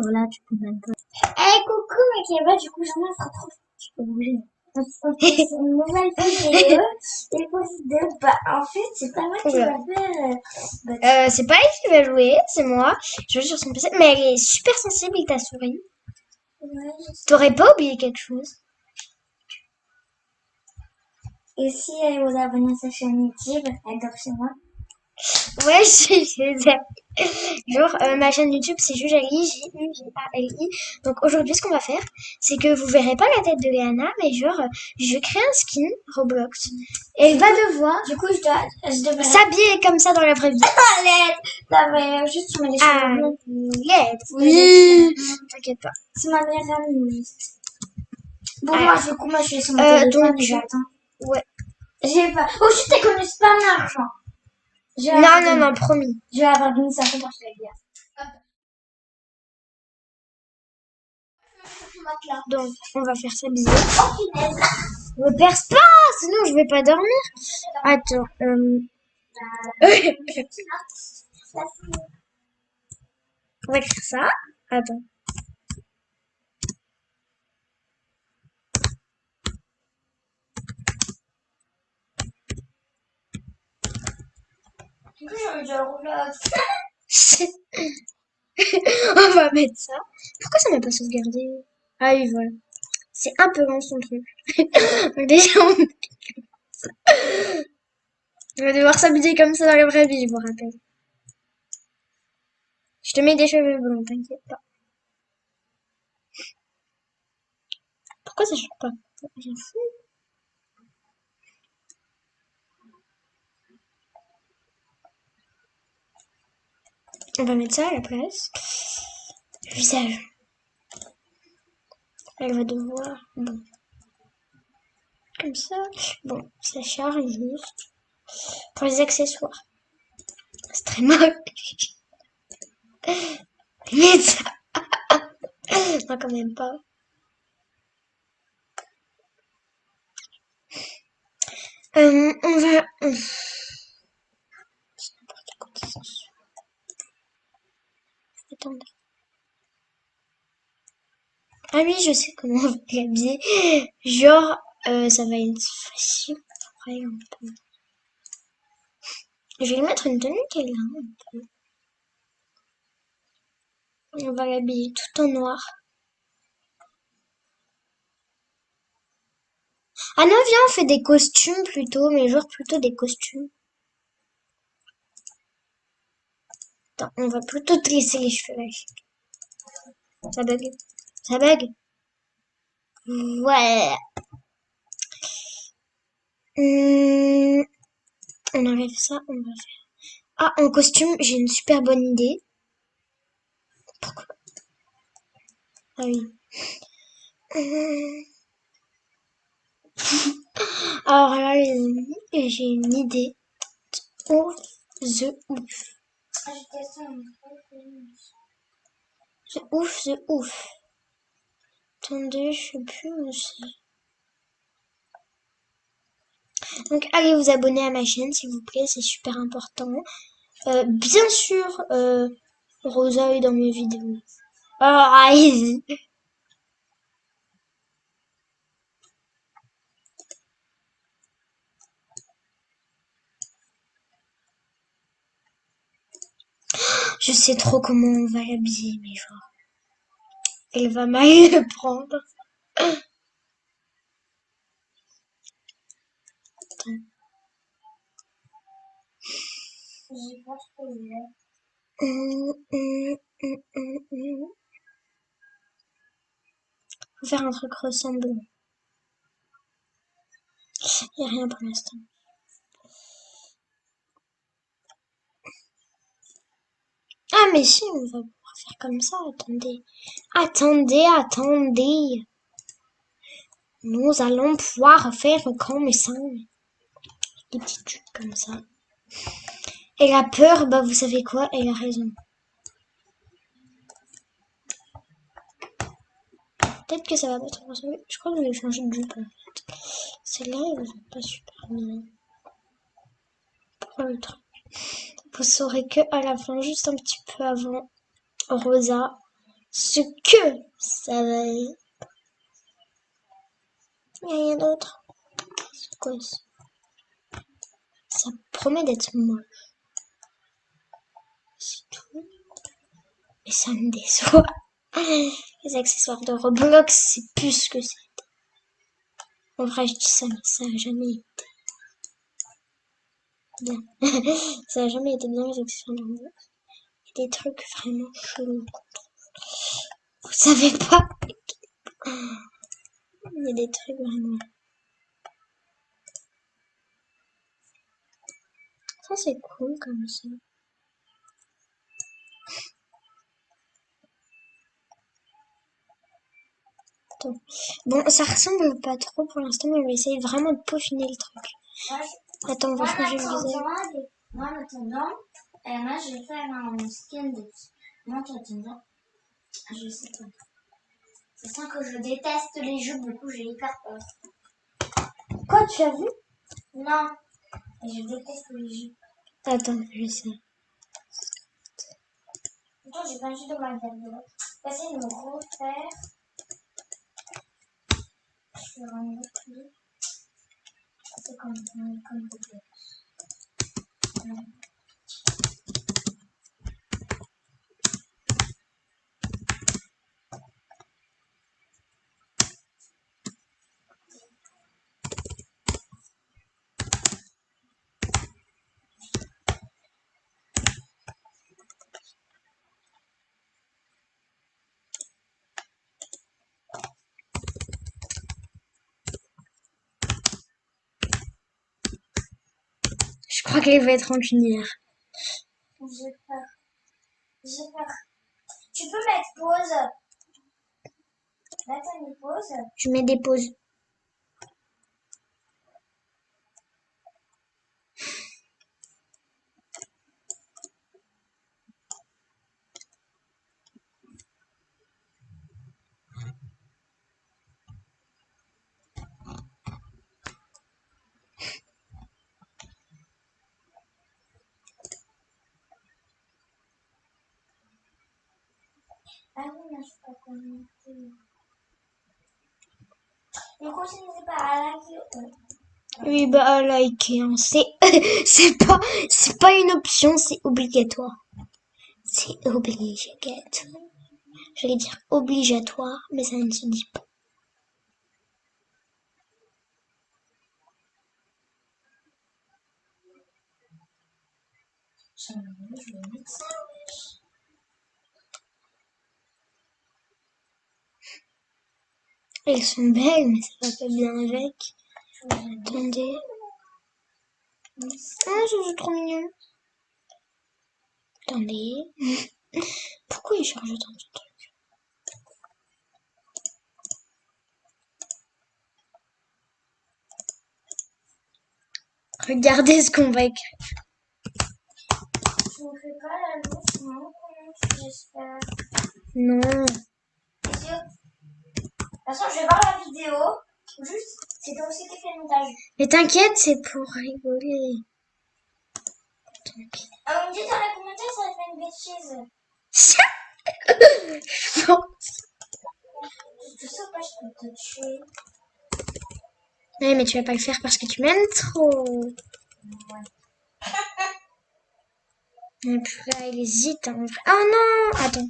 Voilà, tu peux même pas. Eh, coucou, mec, bah, du coup, j'en ai trop. Je peux bouger. C'est une nouvelle vidéo. Et pour cette vidéo, bah, en fait, c'est pas moi qui Oula. va faire. C'est pas elle qui va jouer, c'est moi. Je joue sur son PC, mais elle est super sensible ta souris. Ouais, je sais. T'aurais pas oublié quelque chose? Et si elle vous abonnez à sa chaîne YouTube, elle dort chez moi. Ouais, genre, ma chaîne YouTube, c'est Jujali, J-U-J-A-L-I. Donc aujourd'hui, ce qu'on va faire, c'est que vous verrez pas la tête de Léana, mais genre, je vais créer un skin Roblox. Et elle va devoir Du coup, je devrais. s'habiller comme ça dans la vraie vie. Arrête! Ça va juste sur mes cheveux blonds. Arlette, Oui. t'inquiète pas. C'est ma meilleure amie. Bon, Ah. moi, du coup, moi, je suis sur mon téléphone donc, et j'attends. ouais. J'ai pas. Oh, je t'ai connu, c'est pas un argent. Non, promis. Je vais avoir une certaine pour je vais dire. Donc, on va faire s'habiller. Oh, punaise. Me perce pas, sinon je vais pas dormir. Attends, on va écrire ça. Attends. Du coup, j'ai déjà Roblox. On va mettre ça. Pourquoi ça m'a pas sauvegardé? Ah oui, voilà. C'est un peu lent son truc. Déjà, on va devoir s'habiller comme ça dans la vraie vie, je vous rappelle. Je te mets des cheveux blonds, t'inquiète pas. Pourquoi ça change pas? J'en fous. On va mettre ça à la place. Le visage. Elle va devoir... Bon. Comme ça. Bon, ça charge juste. Pour les accessoires. C'est très moche. Mais ça... Non, quand même pas. On va... C'est n'importe quoi de sens. Attendez. Ah oui, je sais comment on va l'habiller. Genre, ça va être facile pour elle un peu. Je vais lui mettre une tenue qu'elle a un peu. On va l'habiller tout en noir. Ah non, viens, on fait des costumes plutôt, mais genre plutôt des costumes. Attends, on va plutôt te laisser les cheveux là. Ça bug. Ça bug. Ouais. On enlève ça, on va faire. Ah, en costume, j'ai une super bonne idée. Pourquoi? Ah oui. Alors là, les amis, j'ai une idée. Ouf, the ouf. The ouf, the ouf. Attendez, je sais plus où c'est. Donc, allez vous abonner à ma chaîne, s'il vous plaît, c'est super important. Bien sûr, Rosa est dans mes vidéos. Alors, allez-y. Je sais trop comment on va l'habiller, mais genre, elle va mal le prendre. J'ai pas trouvé. Faut faire un truc ressemblant. Y a rien pour l'instant. Ah mais si, on va pouvoir faire comme ça. Attendez. Attendez. Nous allons pouvoir faire comme ça. Des petits trucs comme ça. Elle a peur, bah vous savez quoi, elle a raison. Peut-être que ça va pas trop ressembler. Je crois que je vais changer de jupe en fait. Celle-là, elle va pas super bien. Pourquoi le truc? Vous saurez que à la fin, juste un petit peu avant, Rosa Ce que ça va... Il n'y a rien d'autre. C'est quoi ça? Ça promet d'être moche. C'est tout. Mais ça me déçoit. Les accessoires de Roblox, c'est plus ce que c'est. En vrai, je dis ça, mais ça a jamais été bien. Ça a jamais été bien, les accessoires de Roblox. Il y a des trucs vraiment chelous. Vous savez pas? Il y a des trucs vraiment... Ça, c'est cool comme ça. Attends. Bon, ça ressemble pas trop pour l'instant, mais on va essayer vraiment de peaufiner le truc. Attends, on va changer le visage. Moi, en attendant, moi, je vais faire un skin de... Moi, en attendant, je sais pas. Je sens que je déteste les jeux, beaucoup, j'ai hyper peur. Quoi, tu as vu? Non, je déteste les jeux. Attends, je sais. Attends, j'ai pas un jeu dans ma vidéo. Essayer de me refaire sur un autre jeu. C'est comme vidéo. Je crois qu'elle va être rancunière. J'ai peur. J'ai peur. Tu peux mettre pause. Là, t'as mis pause. Je mets des pauses. Ah oui, mais je sais pas commenter. Du coup, si n'hésitez pas à liker. Oui, bah, à liker, hein. C'est pas une option, c'est obligatoire. C'est obligatoire. J'allais dire obligatoire, mais ça ne se dit pas. Je vais mettre ça, wesh. Elles sont belles, mais ça va pas bien avec. Attendez. Ah, c'est trop mignon. Attendez. Pourquoi il charge autant de trucs? Regardez ce qu'on va écrire. Je ne fais pas la louche, non, j'espère. Non. T'es sûr? De toute façon, je vais voir la vidéo. Juste, c'est toi aussi qui fais le montage. Mais t'inquiète, c'est pour rigoler. Ah, on me dit dans les commentaires, ça fait une bêtise. Je pense. Je sais pas, je peux te tuer. Oui, mais tu vas pas le faire parce que tu m'aimes trop. Ouais. Mais purée, il hésite en vrai. Oh non! Attends.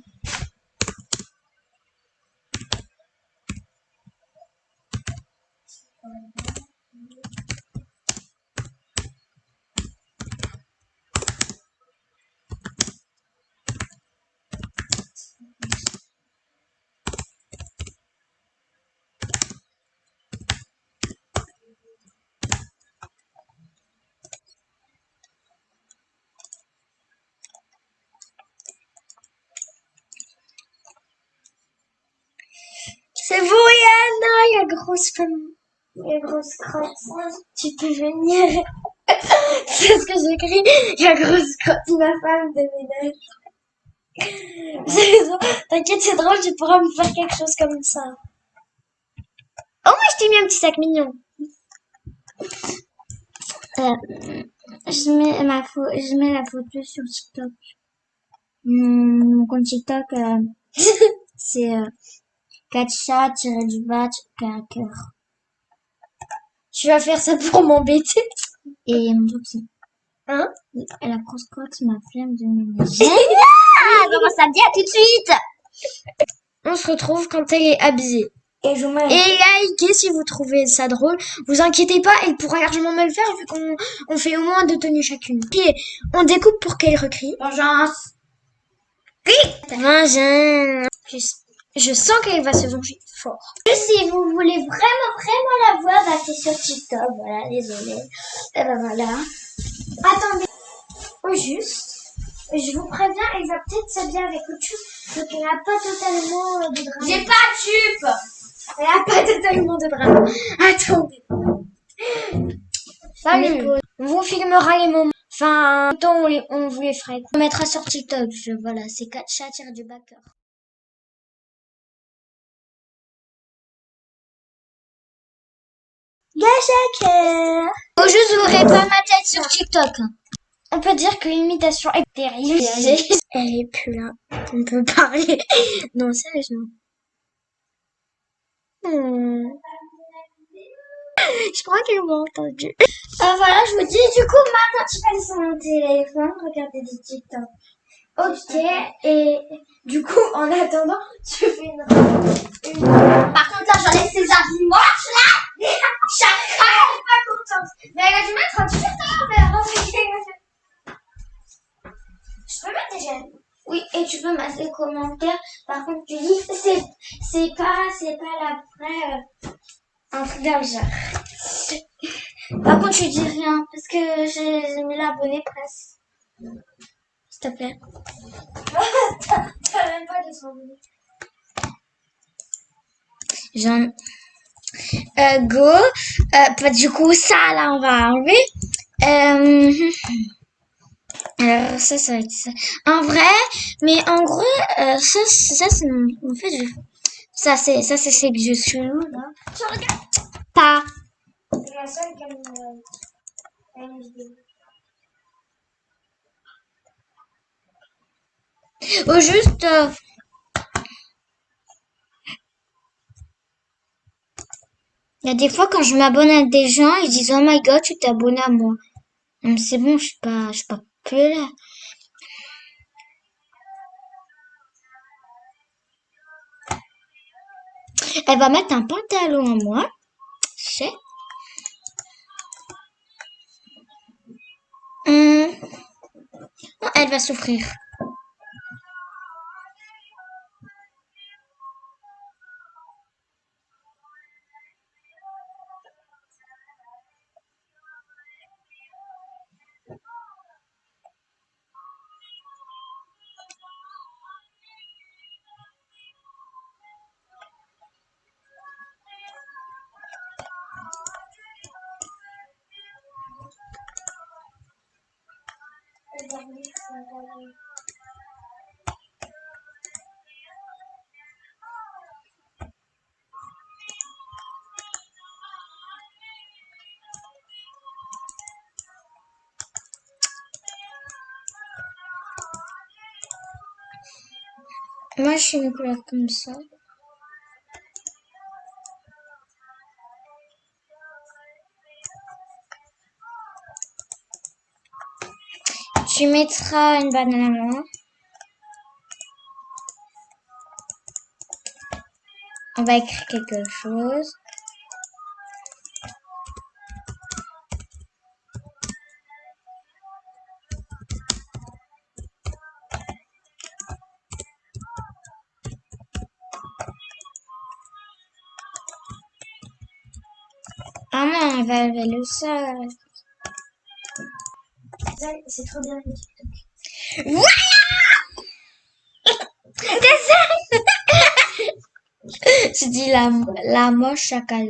C'est vous, Yana! Il y a grosse femme. Il y a grosse crotte. Tu peux venir. C'est ce que j'écris. Il y a grosse crotte, ma femme de ménage. T'inquiète, c'est drôle, tu pourras me faire quelque chose comme ça. Oh, moi, je t'ai mis un petit sac mignon. Je mets la photo sur TikTok. Mon compte TikTok. C'est Katcha-du-bas cœur. Tu vas faire ça pour m'embêter? Et mon truc, c'est Hein? la crosse-crotte, ma flemme de ménager. Ah, Comment ça vient tout de suite? on se retrouve quand elle est habillée. Et je vous mets Et likez si vous trouvez ça drôle. Vous inquiétez pas, elle pourra largement me le faire vu qu'on fait au moins 2 tenues chacune. Et on découpe pour qu'elle recrie. vengeance. Vengeance. Je sens qu'elle va se venger fort. Si vous voulez vraiment la voir, bah c'est sur TikTok. Voilà, désolé. Et ben voilà. Attendez. Au juste, je vous préviens, elle va peut-être s'habiller avec autre chose. Donc elle n'a pas totalement de drame. J'ai pas de jupe. Elle n'a pas totalement de drame. Attendez. Salut. On vous filmera les moments. Enfin, temps on vous les fera. On mettra sur TikTok. Voilà, c'est Katcha-du-bas cœur. Gacha. Au juste, vous verrez pas ma tête sur TikTok. On peut dire que l'imitation est terrible. Elle est plus là. On peut parler. Non, sérieusement. Je crois qu'elle m'a entendu. Voilà, je vous dis, du coup, maintenant, tu vas aller sur mon téléphone, regarder du TikTok. Ok, et du coup, en attendant, tu fais une... Par contre, là, j'enlève ces habits moches, là. Chacun est pas contente. Mais elle a dû mettre un t-shirt à l'envers. Je peux mettre des gènes. Oui, et tu peux mettre des commentaires. Par contre, tu dis, c'est pas la vraie, Un truc dans le genre. Par contre, tu dis rien, parce que j'ai mis l'abonné presse. S'il te plaît. T'as même pas de s'envoler. Go. Du coup, ça, là, on va enlever. Alors, ça va être ça. En vrai, mais en gros, ça, c'est, en fait, ça, c'est ces vieux chelous, là. Tu regardes Pas. C'est la seule qui a une vidéo. Au juste, il y a des fois quand je m'abonne à des gens, ils disent oh my god, tu t'abonnes à moi. Mais c'est bon, je suis pas populaire. Elle va mettre un pantalon à moi. C'est. Elle va souffrir. Moi, je suis une couleur comme ça. Tu mettras une banane à moi. On va écrire quelque chose. Ah non, on va lever le sol. C'est trop bien le TikTok. Voilà. Je dis la moche à cal.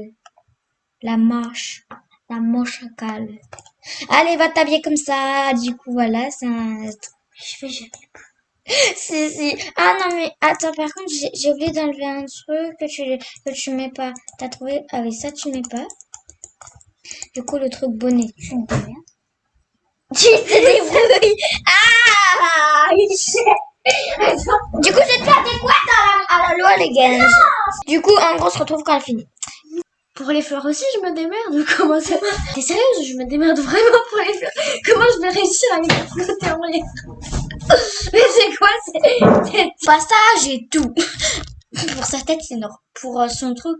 La moche à cal. Allez, va t'habiller comme ça. Du coup, voilà, c'est un... Je fais jamais. Si. Ah non, mais attends, par contre, j'ai oublié d'enlever un truc que tu mets pas. T'as trouvé? Ah oui, ça, tu mets pas. Du coup, le truc bonnet, tu ne mets rien. Tu te débrouilles. Ah! Du coup, je te fais des quoi dans la à la loi, les gars. Du coup, en gros, on se retrouve quand elle finit. Pour les fleurs aussi, je me démerde. Comment ça? T'es sérieuse? Je me démerde vraiment pour les fleurs. Comment je vais réussir à les flotter en l'air? Mais c'est quoi? C'est passage et tout. Pour sa tête, c'est une robe. Pour son truc,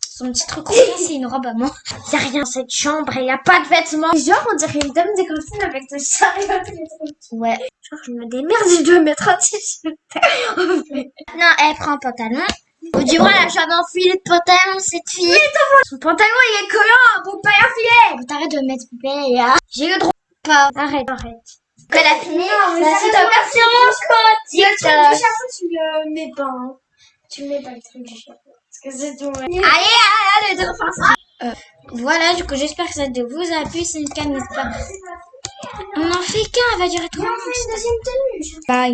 son petit truc, c'est une robe à moi. Y a rien dans cette chambre et y a pas de vêtements. Genre, on dirait une dame des cantines avec des chariots. Ouais. Genre, je me démerde, je dois mettre un t-shirt. Non, elle prend un pantalon. On dit voilà, j'avais enfilé de pantalon, cette fille. Son pantalon, il est collant, faut pas l'enfiler. T'arrêtes de mettre poupée, là. J'ai le droit. Pas. Arrête. Quand elle a fini, si t'as pas sur mon spot. Si le truc du chapeau, tu le mets pas. Tu mets pas le truc du chapeau. Parce que c'est tout. Allez, deux fois. Voilà, du coup, j'espère que ça vous a plu. C'est une canne, n'est-ce pas? On en fait qu'un, elle va durer 3 minutes. Bye.